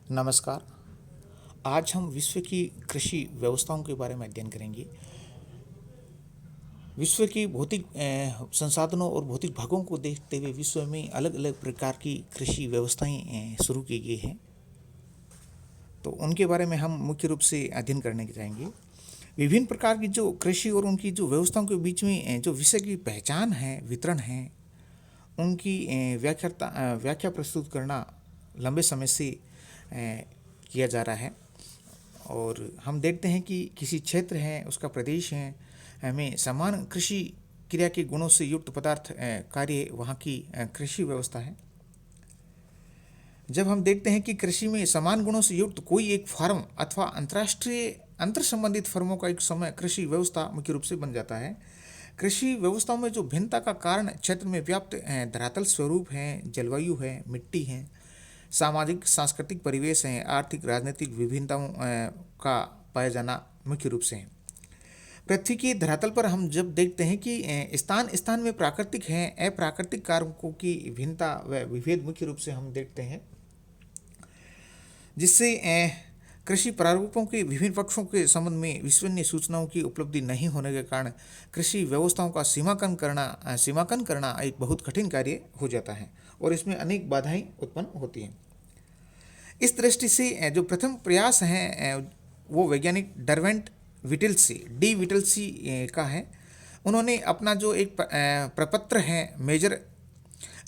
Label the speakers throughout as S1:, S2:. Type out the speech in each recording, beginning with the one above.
S1: नमस्कार। आज हम विश्व की कृषि व्यवस्थाओं के बारे में अध्ययन करेंगे। विश्व की भौतिक संसाधनों और भौतिक भागों को देखते हुए विश्व में अलग अलग प्रकार की कृषि व्यवस्थाएं शुरू की गई हैं। तो उनके बारे में हम मुख्य रूप से अध्ययन करने जाएंगे। विभिन्न प्रकार की जो कृषि और उनकी जो व्यवस्थाओं के बीच में जो विषय की पहचान है, वितरण है, उनकी व्याख्या प्रस्तुत करना लंबे समय से किया जा रहा है। और हम देखते हैं कि किसी क्षेत्र है, उसका प्रदेश है, हमें समान कृषि क्रिया के गुणों से युक्त पदार्थ कार्य वहाँ की कृषि व्यवस्था है। जब हम देखते हैं कि कृषि में समान गुणों से युक्त कोई एक फर्म अथवा अंतर्राष्ट्रीय अंतर संबंधित फर्मों का एक समय कृषि व्यवस्था मुख्य रूप से बन जाता है। कृषि व्यवस्थाओं में जो भिन्नता का कारण क्षेत्र में व्याप्त धरातल स्वरूप है, जलवायु है, मिट्टी है, सामाजिक सांस्कृतिक परिवेश है, आर्थिक राजनीतिक विभिन्नताओं का पाया जाना मुख्य रूप से है। पृथ्वी के धरातल पर हम जब देखते हैं कि स्थान स्थान में प्राकृतिक है, अप्राकृतिक कारकों की भिन्नता व विभेद मुख्य रूप से हम देखते हैं, जिससे कृषि प्रारूपों के विभिन्न पक्षों के संबंध में विश्वसनीय सूचनाओं की उपलब्धि नहीं होने के कारण कृषि व्यवस्थाओं का सीमांकन करना एक बहुत कठिन कार्य हो जाता है और इसमें अनेक बाधाएं उत्पन्न होती हैं। इस दृष्टि से जो प्रथम प्रयास है वो वैज्ञानिक डरवेंट विटिल्सी डी विटिल्सी का है। उन्होंने अपना जो एक प्रपत्र है major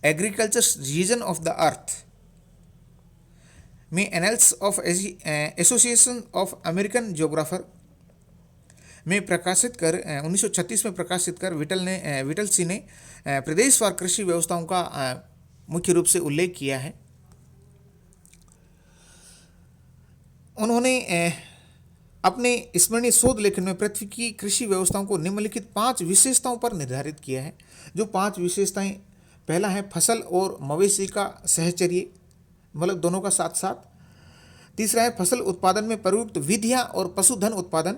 S1: agriculture region of the earth में analysis of association of American geographer में प्रकाशित कर 1936 में प्रकाशित कर विटलसी ने प्रदेशवार कृषि व्यवस्थाओं का मुख्य रूप से उल्लेख किया है। उन्होंने अपने स्मरणीय शोध लेखन में पृथ्वी की कृषि व्यवस्थाओं को निम्नलिखित 5 विशेषताओं पर निर्धारित किया है। जो 5 विशेषताएं, पहला है फसल और मवेशी का सहचर्य, मतलब दोनों का साथ साथ। तीसरा है फसल उत्पादन में प्रयुक्त विधियां और पशुधन उत्पादन।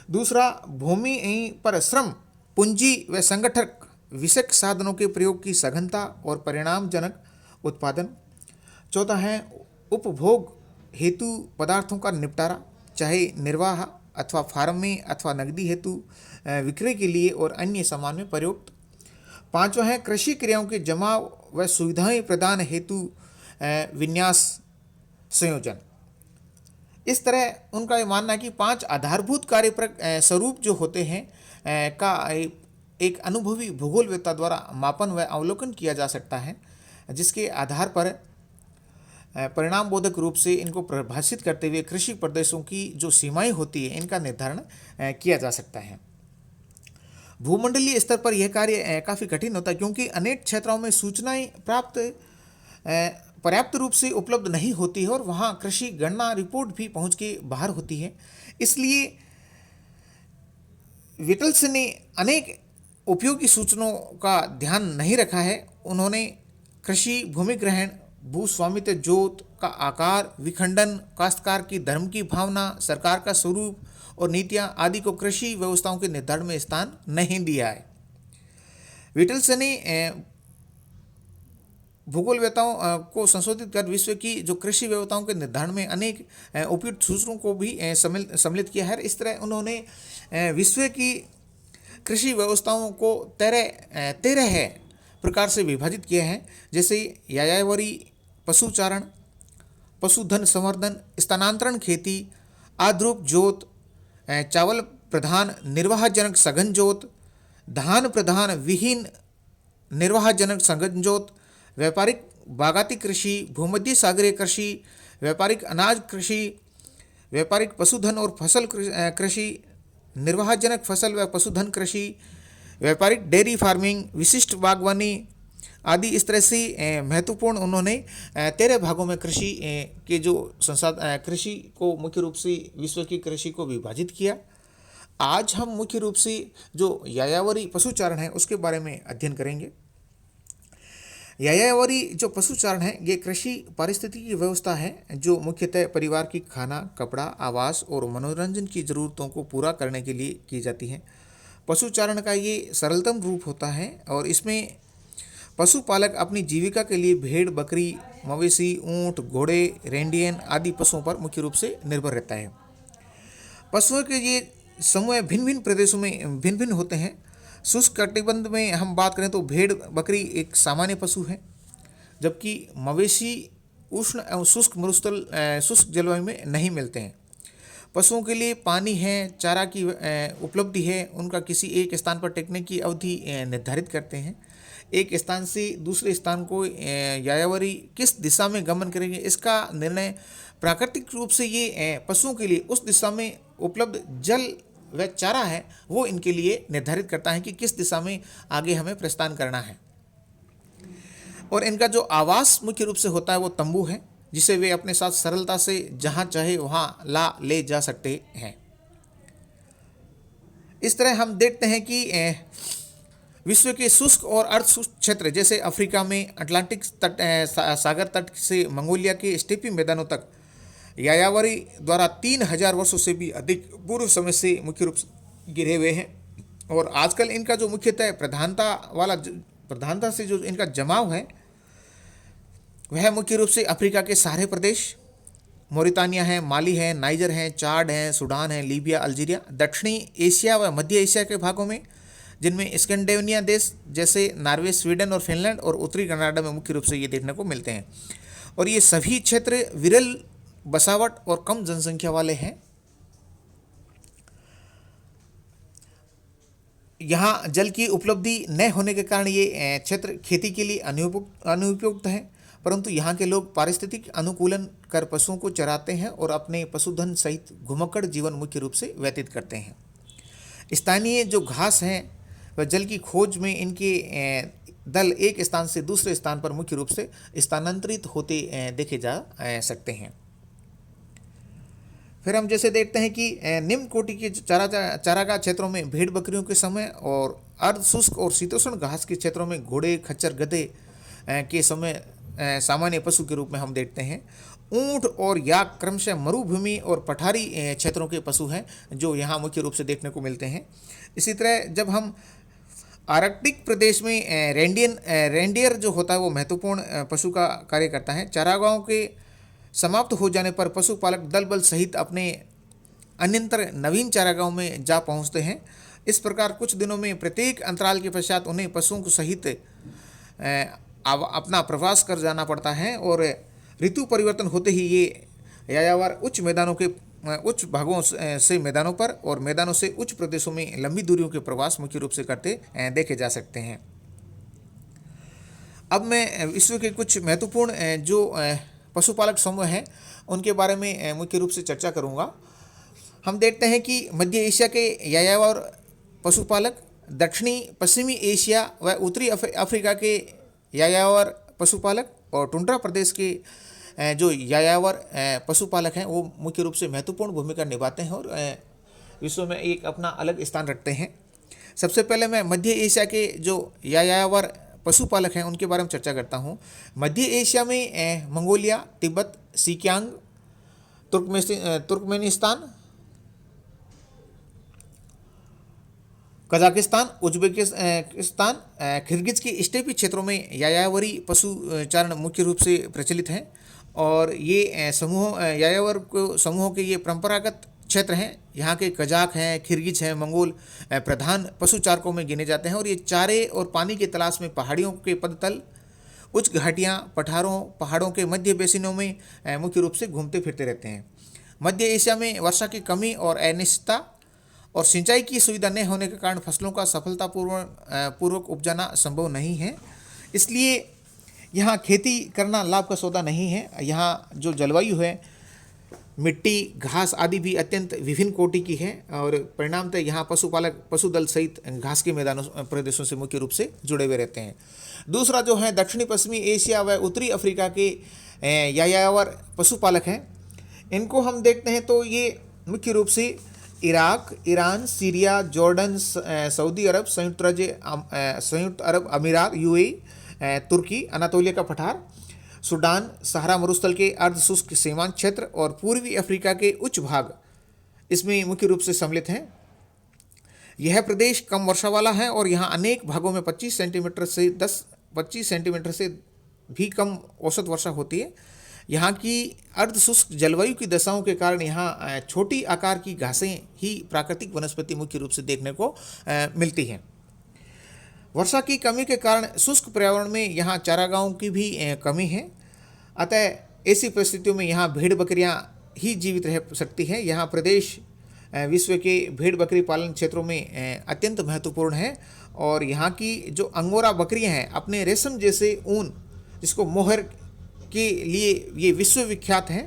S1: दूसरा, भूमि पर श्रम, पूंजी व संगठक विषयक साधनों के प्रयोग की सघनता और परिणामजनक उत्पादन। चौथा है उपभोग हेतु पदार्थों का निपटारा, चाहे निर्वाह अथवा फार्म में अथवा नकदी हेतु विक्रय के लिए और अन्य सामान में प्रयुक्त। पांचवा है कृषि क्रियाओं के जमाव व सुविधाएं प्रदान हेतु विन्यास संयोजन। इस तरह उनका ये मानना है कि 5 आधारभूत कार्य स्वरूप जो होते हैं का एक अनुभवी भूगोलवेत्ता द्वारा मापन व अवलोकन किया जा सकता है, जिसके आधार पर परिणाम बोधक रूप से इनको परिभाषित करते हुए कृषि प्रदेशों की जो सीमाएं होती है इनका निर्धारण किया जा सकता है। भूमंडलीय स्तर पर यह कार्य काफ़ी कठिन होता है, क्योंकि अनेक क्षेत्रों में सूचनाएं पर्याप्त रूप से उपलब्ध नहीं होती है और वहाँ कृषि गणना रिपोर्ट भी पहुँच के बाहर होती है। इसलिए विटल्स ने अनेक उपयोगी सूचनाओं का ध्यान नहीं रखा है। उन्होंने कृषि भूमि ग्रहण, भूस्वामित्व, जोत का आकार, विखंडन, काश्तकार की धर्म की भावना, सरकार का स्वरूप और नीतियां आदि को कृषि व्यवस्थाओं के निर्धारण में स्थान नहीं दिया है। विटल्स ने भूगोलवेत्ताओं को संशोधित कर विश्व की जो कृषि व्यवस्थाओं के निर्धारण में अनेक उपयुक्त सूत्रों को भी सम्मिलित किया है। इस तरह उन्होंने विश्व की कृषि व्यवस्थाओं को 13 प्रकार से विभाजित किया है, जैसे यायावरी, पशुचारण, पशुधन संवर्धन, स्थानांतरण खेती, आद्रुप जोत, चावल प्रधान निर्वाहजनक सघन जोत, धान प्रधान विहीन निर्वाहजनक सघन जोत, व्यापारिक बागाती कृषि, भूमध्य सागरीय कृषि, व्यापारिक अनाज कृषि, व्यापारिक पशुधन और फसल कृषि, निर्वाहजनक फसल व पशुधन कृषि, व्यापारिक डेयरी फार्मिंग, विशिष्ट बागवानी आदि। इस तरह से महत्वपूर्ण उन्होंने 13 भागों में कृषि के जो कृषि को मुख्य रूप से विश्व की कृषि को विभाजित किया। आज हम मुख्य रूप से जो यायावरी पशुचारण है उसके बारे में अध्ययन करेंगे। यायावरी जो पशुचारण है ये कृषि पारिस्थितिकी व्यवस्था है जो मुख्यतः परिवार की खाना, कपड़ा, आवास और मनोरंजन की ज़रूरतों को पूरा करने के लिए की जाती है। पशुचारण का ये सरलतम रूप होता है और इसमें पशुपालक अपनी जीविका के लिए भेड़, बकरी, मवेशी, ऊंट, घोड़े, रेंडियन आदि पशुओं पर मुख्य रूप से निर्भर रहता है। पशुओं के ये समूह भिन्न भिन्न प्रदेशों में भिन्न भिन्न होते हैं। शुष्क कटिबंध में हम बात करें तो भेड़, बकरी एक सामान्य पशु है, जबकि मवेशी उष्ण एवं शुष्क मरुस्थल शुष्क जलवायु में नहीं मिलते हैं। पशुओं के लिए पानी है, चारा की उपलब्धि है, उनका किसी एक स्थान पर टिकने की अवधि निर्धारित करते हैं। एक स्थान से दूसरे स्थान को यायावरी किस दिशा में गमन करेंगे, इसका निर्णय प्राकृतिक रूप से ये पशुओं के लिए उस दिशा में उपलब्ध जल व चारा है वो इनके लिए निर्धारित करता है कि किस दिशा में आगे हमें प्रस्थान करना है। और इनका जो आवास मुख्य रूप से होता है वो तंबू है, जिसे वे अपने साथ सरलता से जहाँ चाहे वहाँ ले जा सकते हैं। इस तरह हम देखते हैं कि विश्व के शुष्क और अर्धशुष्क क्षेत्र जैसे अफ्रीका में अटलांटिक तट सागर तट से मंगोलिया के स्टेपी मैदानों तक यायावरी द्वारा 3000 वर्षों से भी अधिक पूर्व समय से मुख्य रूप से गिरे हुए हैं। और आजकल इनका जो मुख्यतः प्रधानता से जो इनका जमाव है वह मुख्य रूप से अफ्रीका के सारे प्रदेश, मोरितानिया है, माली है, नाइजर है, चाड है, सूडान है, लीबिया, अल्जीरिया, दक्षिणी एशिया व मध्य एशिया के भागों में, जिनमें स्कैंडिनेवियन देश जैसे नॉर्वे, स्वीडन और फिनलैंड और उत्तरी कनाडा में मुख्य रूप से ये देखने को मिलते हैं। और ये सभी क्षेत्र विरल बसावट और कम जनसंख्या वाले हैं। यहाँ जल की उपलब्धि न होने के कारण ये क्षेत्र खेती के लिए अनुपयुक्त है, परंतु यहाँ के लोग पारिस्थितिक अनुकूलन कर पशुओं को चराते हैं और अपने पशुधन सहित घुमक्कड़ जीवन मुख्य रूप से व्यतीत करते हैं। स्थानीय जो घास है वह जल की खोज में इनके दल एक स्थान से दूसरे स्थान पर मुख्य रूप से स्थानांतरित होते देखे जा सकते हैं। फिर हम जैसे देखते हैं कि निम्न कोटि के चारागाह क्षेत्रों में भेड़ बकरियों के समय और अर्धशुष्क और शीतोष्ण घास के क्षेत्रों में घोड़े, खच्चर, गधे के समय सामान्य पशु के रूप में हम देखते हैं। ऊंट और याक क्रमशः मरुभूमि और पठारी क्षेत्रों के पशु हैं जो यहाँ मुख्य रूप से देखने को मिलते हैं। इसी तरह जब हम आर्कटिक प्रदेश में रेंडियर जो होता है वो महत्वपूर्ण पशु का कार्य करता है। चारागाहों के समाप्त हो जाने पर पशुपालक दल बल सहित अपने अन्यंतर नवीन चारागाहों में जा पहुंचते हैं। इस प्रकार कुछ दिनों में प्रत्येक अंतराल के पश्चात उन्हें पशुओं को सहित अपना प्रवास कर जाना पड़ता है और ऋतु परिवर्तन होते ही ये यायावर उच्च भागों से मैदानों पर और मैदानों से उच्च प्रदेशों में लंबी दूरियों के प्रवास मुख्य रूप से करते देखे जा सकते हैं। अब मैं विश्व के कुछ महत्वपूर्ण जो पशुपालक समूह हैं उनके बारे में मुख्य रूप से चर्चा करूंगा। हम देखते हैं कि मध्य एशिया के यायावर पशुपालक, दक्षिणी पश्चिमी एशिया व उत्तरी अफ्रीका के यायावर पशुपालक और टुंड्रा प्रदेश के जो यायावर पशुपालक हैं वो मुख्य रूप से महत्वपूर्ण भूमिका निभाते हैं और विश्व में एक अपना अलग स्थान रखते हैं। सबसे पहले मैं मध्य एशिया के जो यायावर पशुपालक हैं उनके बारे में चर्चा करता हूँ। मध्य एशिया में Mongolia, Tibet, Sikiang, Turkmenistan, Kazakhstan, Uzbekistan, Kyrgyz के स्टेपी क्षेत्रों में यायावरी पशुचारण मुख्य रूप से प्रचलित हैं और ये यायावर समूहों के ये परंपरागत क्षेत्र हैं। यहाँ के कजाक हैं, किर्गिज हैं, मंगोल प्रधान पशुचारकों में गिने जाते हैं और ये चारे और पानी की तलाश में पहाड़ियों के पदतल, उच्च घाटियाँ, पहाड़ों के मध्य बेसिनों में मुख्य रूप से घूमते फिरते रहते हैं। मध्य एशिया में वर्षा की कमी और अनिश्चितता और सिंचाई की सुविधा न होने के कारण फसलों का सफलतापूर्वक उपजाना संभव नहीं है, इसलिए यहाँ खेती करना लाभ का सौदा नहीं है। यहाँ जो जलवायु है, मिट्टी, घास आदि भी अत्यंत विभिन्न कोटि की है और परिणामतः यहाँ पशुदल सहित घास के प्रदेशों से मुख्य रूप से जुड़े हुए रहते हैं। दूसरा जो है दक्षिणी पश्चिमी एशिया व उत्तरी अफ्रीका के यायावर पशुपालक हैं। इनको हम देखते हैं तो ये मुख्य रूप से Iraq, Iran, Syria, Jordan, Saudi Arabia, संयुक्त अरब अमीरात, यूएई, तुर्की, अनातोलिया का पठार, सूडान, सहारा मरुस्थल के अर्धशुष्क सीमांत क्षेत्र और पूर्वी अफ्रीका के उच्च भाग इसमें मुख्य रूप से सम्मिलित हैं। यह प्रदेश कम वर्षा वाला है और यहाँ अनेक भागों में 25 सेंटीमीटर से 10 25 सेंटीमीटर से भी कम औसत वर्षा होती है। यहाँ की अर्ध शुष्क जलवायु की दशाओं के कारण यहाँ छोटी आकार की घासें ही प्राकृतिक वनस्पति मुख्य रूप से देखने को मिलती हैं। वर्षा की कमी के कारण शुष्क पर्यावरण में यहाँ चारागाहों की भी कमी है। अतः ऐसी परिस्थितियों में यहाँ भेड़ बकरियाँ ही जीवित रह सकती हैं। यहाँ प्रदेश विश्व के भेड़ बकरी पालन क्षेत्रों में अत्यंत महत्वपूर्ण है और यहाँ की जो अंगोरा बकरियाँ हैं अपने रेशम जैसे ऊन, जिसको मोहर के लिए ये विश्वविख्यात हैं,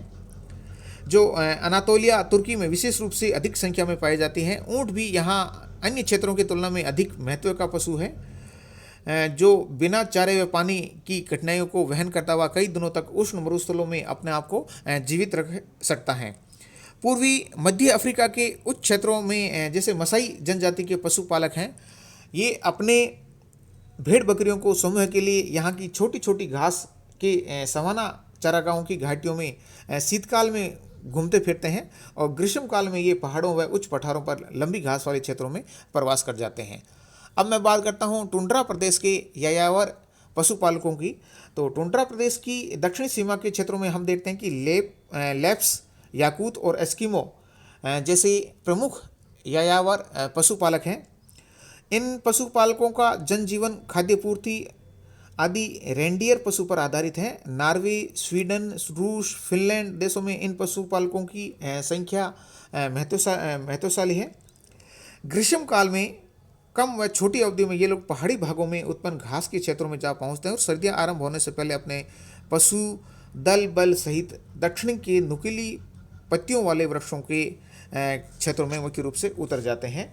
S1: जो अनातोलिया तुर्की में विशेष रूप से अधिक संख्या में पाई जाती हैं। ऊँट भी यहाँ अन्य क्षेत्रों की तुलना में अधिक महत्व का पशु है, जो बिना चारे व पानी की कठिनाइयों को वहन करता हुआ कई दिनों तक उष्ण मरुस्थलों में अपने आप को जीवित रख सकता है। पूर्वी मध्य अफ्रीका के उच्च क्षेत्रों में जैसे मसाई जनजाति के पशुपालक हैं, ये अपने भेड़ बकरियों को समूह के लिए यहाँ की छोटी छोटी घास के सवाना चारागाहों की घाटियों में शीतकाल में घूमते फिरते हैं और ग्रीष्म काल में ये पहाड़ों व उच्च पठारों पर लंबी घास वाले क्षेत्रों में प्रवास कर जाते हैं। अब मैं बात करता हूँ टुंड्रा प्रदेश के यायावर पशुपालकों की। तो टुंड्रा प्रदेश की दक्षिणी सीमा के क्षेत्रों में हम देखते हैं कि लेप्स, याकूत और एस्किमो जैसे प्रमुख यायावर पशुपालक हैं। इन पशुपालकों का जनजीवन खाद्य पूर्ति आदि रेंडियर पशु पर आधारित है। नॉर्वे, स्वीडन, रूस, फिनलैंड देशों में इन पशुपालकों की संख्या महत्वशाली है। ग्रीष्म काल में कम व छोटी अवधि में ये लोग पहाड़ी भागों में उत्पन्न घास के क्षेत्रों में जा पहुंचते हैं और सर्दियां आरंभ होने से पहले अपने पशु दल बल सहित दक्षिण के नुकीली पत्तियों वाले वृक्षों के क्षेत्रों में मुख्य रूप से उतर जाते हैं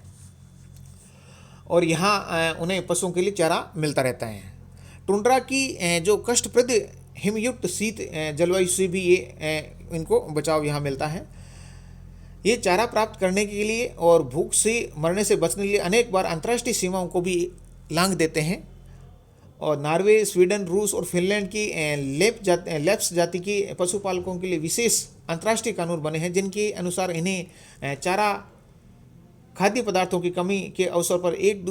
S1: और यहाँ उन्हें पशुओं के लिए चारा मिलता रहता है। टुंड्रा की जो कष्टप्रद हिमयुक्त शीत जलवायु से भी ये इनको बचाव यहाँ मिलता है। ये चारा प्राप्त करने के लिए और भूख से मरने से बचने के लिए अनेक बार अंतर्राष्ट्रीय सीमाओं को भी लांघ देते हैं और नॉर्वे, स्वीडन, रूस और फिनलैंड की लेप्स जाति के पशुपालकों के लिए विशेष अंतर्राष्ट्रीय कानून बने हैं, जिनके अनुसार इन्हें चारा खाद्य पदार्थों की कमी के अवसर पर एक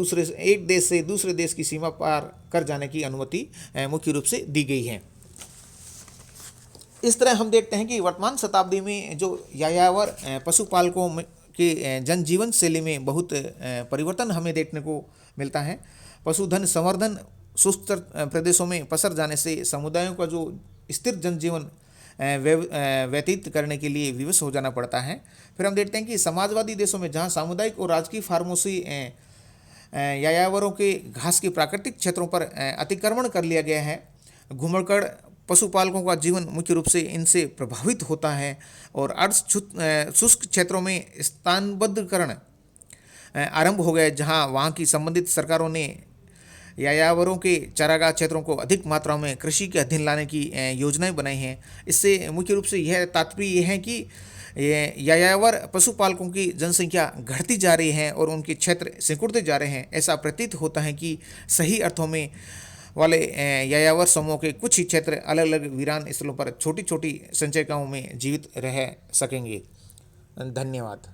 S1: देश से दूसरे देश की सीमा पार कर जाने की अनुमति मुख्य रूप से दी गई है। इस तरह हम देखते हैं कि वर्तमान शताब्दी में जो यायावर पशुपालकों के जनजीवन शैली में बहुत परिवर्तन हमें देखने को मिलता है। पशुधन संवर्धन शुष्क प्रदेशों में पसर जाने से समुदायों का जो स्थिर जनजीवन व्यतीत करने के लिए विवश हो जाना पड़ता है। फिर हम देखते हैं कि समाजवादी देशों में जहां सामुदायिक और राजकीय फार्मों से यायावरों के घास के प्राकृतिक क्षेत्रों पर अतिक्रमण कर लिया गया है, घुमड़कड़ पशुपालकों का जीवन मुख्य रूप से इनसे प्रभावित होता है और अर्ध शुष्क क्षेत्रों में स्थानबद्धकरण आरंभ हो गए, जहां वहां की संबंधित सरकारों ने यायावरों के चारागाह क्षेत्रों को अधिक मात्रा में कृषि के अधीन लाने की योजनाएं बनाई हैं। इससे मुख्य रूप से यह तात्पर्य यह है कि यायावर पशुपालकों की जनसंख्या घटती जा रही है और उनके क्षेत्र सिकुड़ते जा रहे हैं। ऐसा प्रतीत होता है कि सही अर्थों में वाले यायावर समूह के कुछ ही क्षेत्र अलग अलग वीरान स्थलों पर छोटी छोटी संचयिकाओं में जीवित रह सकेंगे। धन्यवाद।